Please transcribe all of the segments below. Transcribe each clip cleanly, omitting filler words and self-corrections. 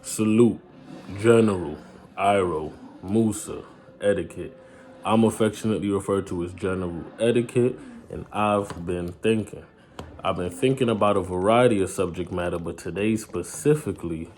Salute, General, Iro, Musa, Etiquette. I'm affectionately referred to as General Etiquette, and I've been thinking. I've been thinking about a variety of subject matter, but today specifically,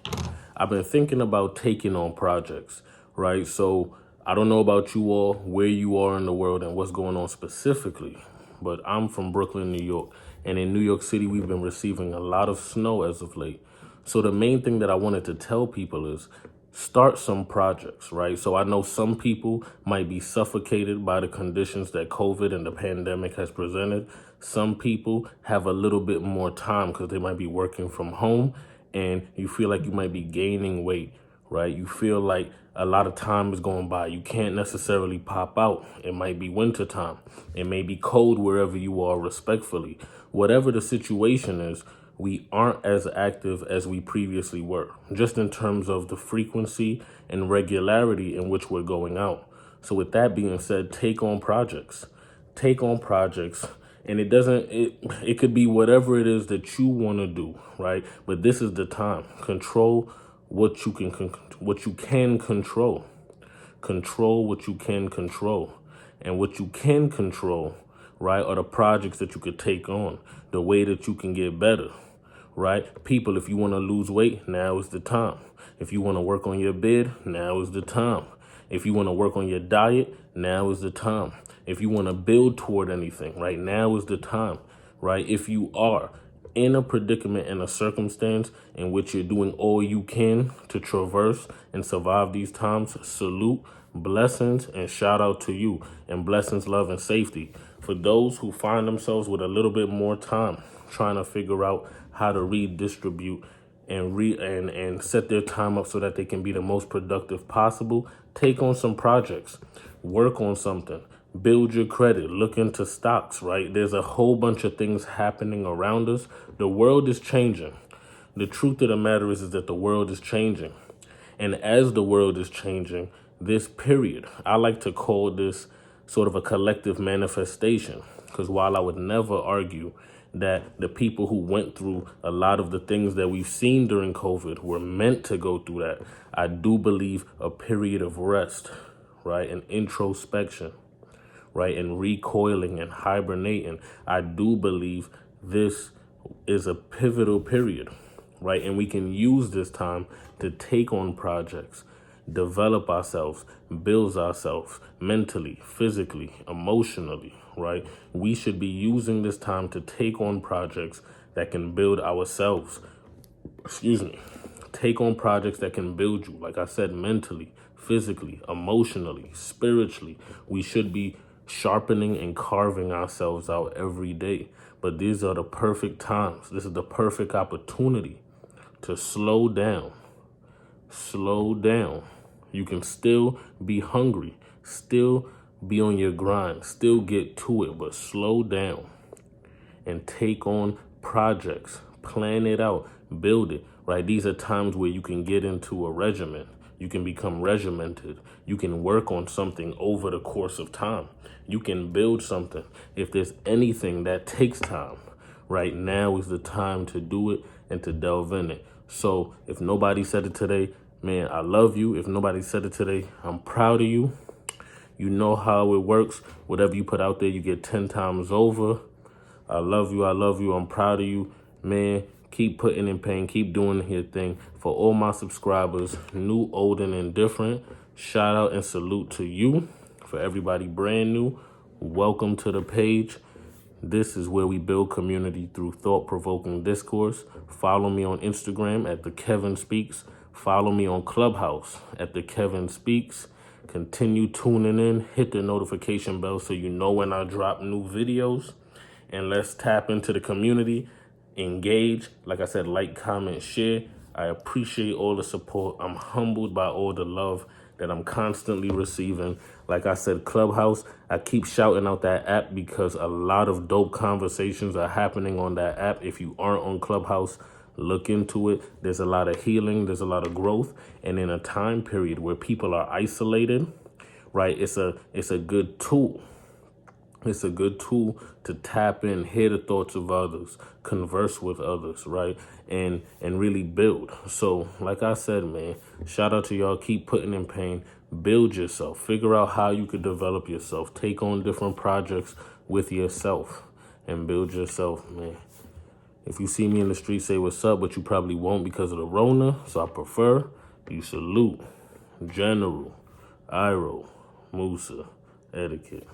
I've been thinking about taking on projects, right? So I don't know about you all, where you are in the world and what's going on specifically, but I'm from Brooklyn, New York. And in New York City, we've been receiving a lot of snow as of late. So the main thing that I wanted to tell people is start some projects, right? So I know some people might be suffocated by the conditions that COVID and the pandemic has presented. Some people have a little bit more time because they might be working from home and you feel like you might be gaining weight, right? You feel like a lot of time is going by. You can't necessarily pop out. It might be winter time. It may be cold wherever you are, respectfully. Whatever the situation is, we aren't as active as we previously were, just in terms of the frequency and regularity in which we're going out. So with that being said, take on projects. Take on projects. And it could be whatever it is that you want to do, right? But this is the time. Control what you can control. Control what you can control. And what you can control, right, are the projects that you could take on, the way that you can get better, right? People, if you want to lose weight, now is the time. If you want to work on your bed, now is the time. If you want to work on your diet, now is the time. If you want to build toward anything, right, now is the time, right? If you are in a predicament and a circumstance in which you're doing all you can to traverse and survive these times, salute, blessings, and shout out to you, and blessings, love, and safety. For those who find themselves with a little bit more time trying to figure out how to redistribute and set their time up so that they can be the most productive possible, take on some projects, work on something, build your credit, look into stocks, right? There's a whole bunch of things happening around us. The world is changing. The truth of the matter is that the world is changing. And as the world is changing, this period, I like to call this sort of a collective manifestation. Because while I would never argue that the people who went through a lot of the things that we've seen during COVID were meant to go through that, I do believe a period of rest, right, and introspection, right, and recoiling and hibernating. I do believe this is a pivotal period, right? And we can use this time to take on projects, develop ourselves, build ourselves mentally, physically, emotionally, right? We should be using this time to take on projects that can build ourselves. Take on projects that can build you, like I said, mentally, physically, emotionally, spiritually. We should be sharpening and carving ourselves out every day. But these are the perfect times. This is the perfect opportunity to slow down. Slow down. You can still be hungry, still be on your grind, still get to it, but slow down and take on projects. Plan it out, build it, right? These are times where you can get into a regimen. You can become regimented. You can work on something over the course of time. You can build something. If there's anything that takes time, right now is the time to do it and to delve in it. So if nobody said it today, man, I love you. If nobody said it today, I'm proud of you. You know how it works. Whatever you put out there, you get 10 times over. I love you. I love you. I'm proud of you. Man, keep putting in pain. Keep doing your thing. For all my subscribers, new, old, and indifferent, shout out and salute to you. For everybody brand new, welcome to the page. This is where we build community through thought-provoking discourse. Follow me on Instagram at The Kevin Speaks. Follow me on Clubhouse at The Kevin Speaks. Continue tuning in. Hit the notification bell so you know when I drop new videos. And let's tap into the community. Engage. Like I said, like, comment, share. I appreciate all the support. I'm humbled by all the love that I'm constantly receiving. Like I said, Clubhouse, I keep shouting out that app because a lot of dope conversations are happening on that app. If you aren't on Clubhouse, look into it. There's a lot of healing. There's a lot of growth. And in a time period where people are isolated, right, it's a good tool. It's a good tool to tap in, hear the thoughts of others, converse with others, right? And really build. So, like I said, man, shout out to y'all. Keep putting in pain. Build yourself. Figure out how you could develop yourself. Take on different projects with yourself and build yourself, man. If you see me in the street, say what's up, but you probably won't because of the Rona. So I prefer you salute General Iroh Musa Etiquette.